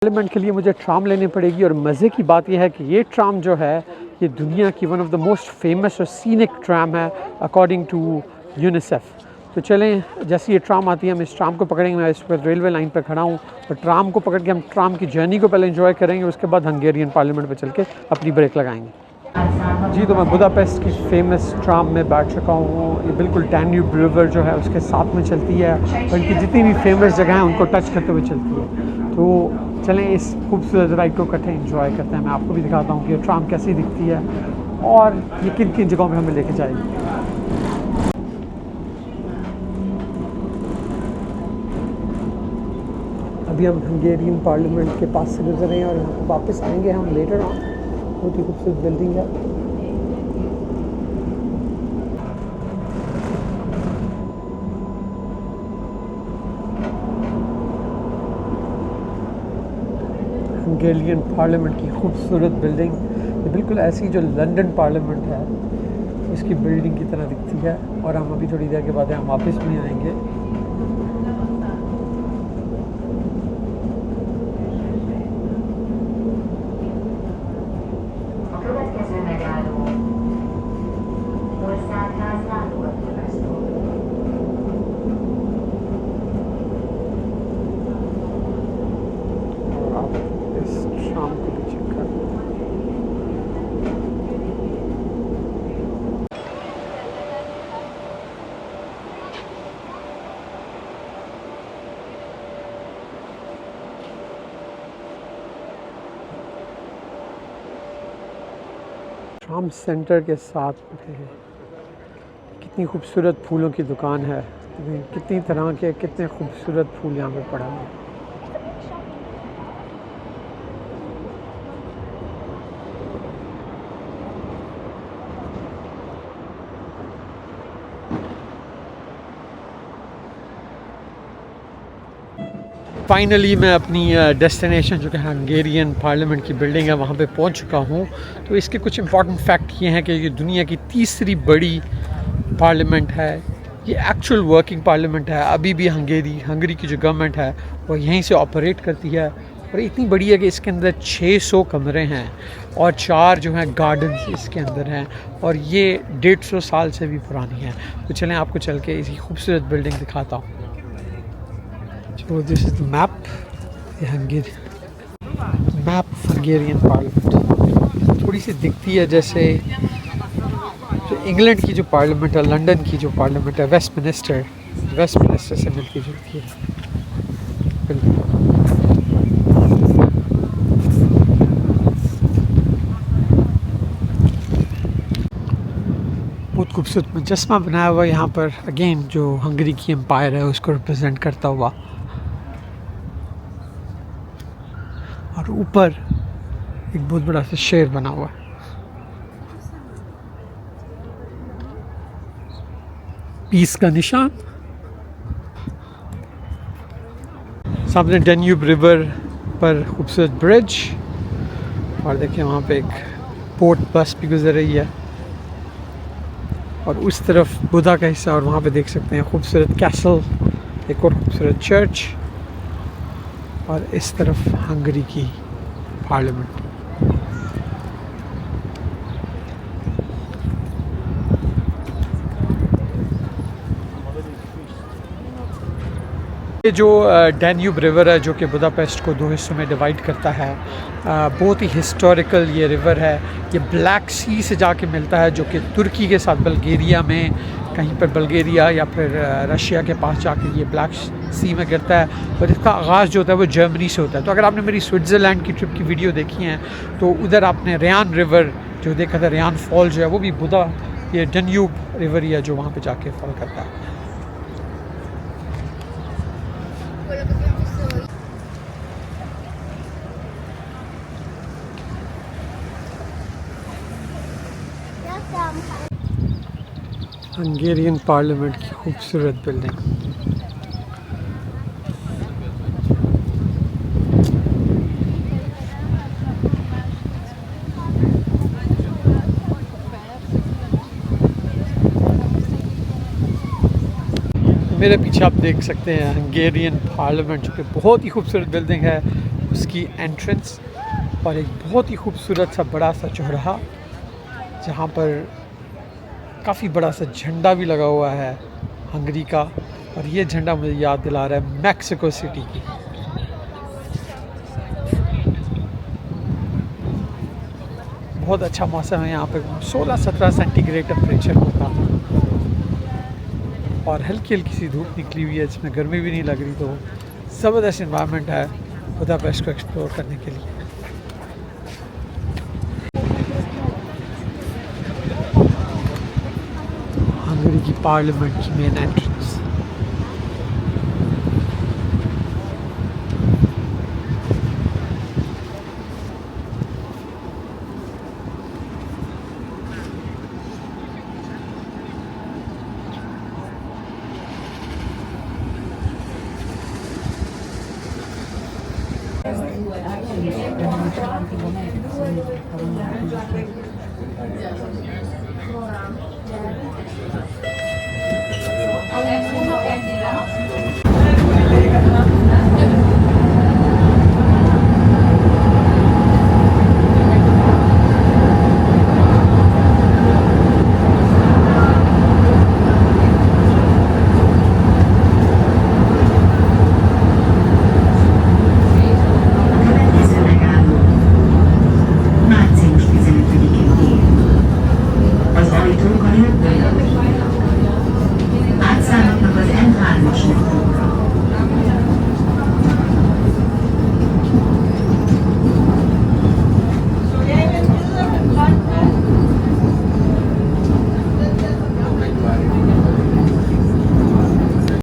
Parliament के लिए मुझे ट्राम लेनी पड़ेगी और मज़े की बात यह है कि ये ट्राम जो है ये दुनिया की one of the most famous और सीनिक ट्राम है अकॉर्डिंग टू यूनिसेफ। तो चलें, जैसे ये ट्राम आती है हम इस ट्राम को पकड़ेंगे। मैं इस पर रेलवे लाइन पर खड़ा हूँ और ट्राम को पकड़ के हम ट्राम की जर्नी को पहले एंजॉय करेंगे, उसके बाद हंगेरियन पार्लियामेंट पर चल के अपनी ब्रेक लगाएंगे। जी, तो मैं बुदापेस्ट की फ़ेमस ट्राम में बैठ चुका हूँ। ये बिल्कुल डैन्यूब रिवर जो है उसके साथ में चलती है और इनकी जितनी भी फेमस जगह हैं उनको टच करते हुए चलती है। तो चलें इस खूबसूरत राइड को इकट्ठे एंजॉय करते हैं। मैं आपको भी दिखाता हूँ कि ये ट्राम कैसी दिखती है और ये किन किन जगहों पे हमें लेके जाएगी। अभी हम हंगेरियन पार्लियामेंट के पास से गुजर रहे हैं और यहाँ पर वापस आएंगे हम लेटर ऑन। बहुत ही खूबसूरत बिल्डिंग है। हंगेरियन पार्लियामेंट की खूबसूरत बिल्डिंग, ये बिल्कुल ऐसी जो लंदन पार्लियामेंट है उसकी बिल्डिंग की तरह दिखती है। और हम अभी थोड़ी देर के बाद हम वापस भी आएंगे। ट्राम सेंटर के साथ में कितनी खूबसूरत फूलों की दुकान है। कितनी तरह के कितने खूबसूरत फूल यहाँ पे पड़ा है। फाइनली मैं अपनी डेस्टिनेशन जो कि हंगेरियन पार्लियामेंट की बिल्डिंग है वहाँ पे पहुँच चुका हूँ। तो इसके कुछ इंपॉर्टेंट फैक्ट ये हैं कि ये दुनिया की तीसरी बड़ी पार्लियामेंट है। ये एक्चुअल वर्किंग पार्लियामेंट है। अभी भी हंगरी की जो गवर्नमेंट है वो यहीं से ऑपरेट करती है और इतनी बड़ी है कि इसके अंदर 600 कमरे हैं और 4 जो हैं गार्डन्स इसके अंदर हैं और ये 150 साल से भी पुरानी है। तो चलें आपको चल के इसी खूबसूरत बिल्डिंग दिखाता हूँ। So this is the map, the map of Hungarian Parliament। थोड़ी सी दिखती है जैसे जो इंग्लैंड की जो पार्लियामेंट है, लंदन की जो पार्लियामेंट है, वेस्टमिनिस्टर से मिलती जुलती है। बहुत खूबसूरत मुजस्मा बनाया हुआ यहाँ पर, अगेन जो हंगरी की एम्पायर है उसको रिप्रेजेंट करता हुआ। और ऊपर एक बहुत बड़ा सा शेर बना हुआ है। पीस का निशान। सामने डैन्यूब रिवर पर खूबसूरत ब्रिज और देखिए वहाँ पे एक पोर्ट बस भी गुजर रही है और उस तरफ बुधा का हिस्सा और वहाँ पे देख सकते हैं खूबसूरत कैसल, एक और खूबसूरत चर्च और इस तरफ हंगरी की पार्लियामेंट। ये जो डैन्यूब रिवर है जो कि बुदापेस्ट को 2 हिस्सों में डिवाइड करता है, बहुत ही हिस्टोरिकल ये रिवर है। ये ब्लैक सी से जाके मिलता है जो कि तुर्की के साथ बल्गेरिया में कहीं पर बल्गेरिया या फिर रशिया के पास जाके ये ब्लैक सी में गिरता है और इसका आगाज़ जो होता है वो जर्मनी से होता है। तो अगर आपने मेरी स्विट्ज़रलैंड की ट्रिप की वीडियो देखी है तो उधर आपने रेयान रिवर जो देखा था, रेयान फॉल जो है वो भी बुदा ये डैन्यूब रिवर ही है जो वहाँ पे जाके फॉल करता है। हंगेरियन पार्लियामेंट की खूबसूरत बिल्डिंग। मेरे पीछे आप देख सकते हैं हंगेरियन पार्लियामेंट, जो कि बहुत ही खूबसूरत बिल्डिंग है। उसकी एंट्रेंस और एक बहुत ही खूबसूरत सा बड़ा सा चौराहा जहाँ पर काफ़ी बड़ा सा झंडा भी लगा हुआ है हंगरी का, और ये झंडा मुझे याद दिला रहा है मैक्सिको सिटी की। बहुत अच्छा मौसम है यहाँ पे, 16-17 सेंटीग्रेड टेम्परेचर होगा और हल्की हल्की सी धूप निकली हुई है जिसमें गर्मी भी नहीं लग रही। तो ज़बरदस्त इन्वायरमेंट है बुदापेस्ट को एक्सप्लोर करने के लिए। हंगरी की पार्लियामेंट की मेन एंट्रेंस।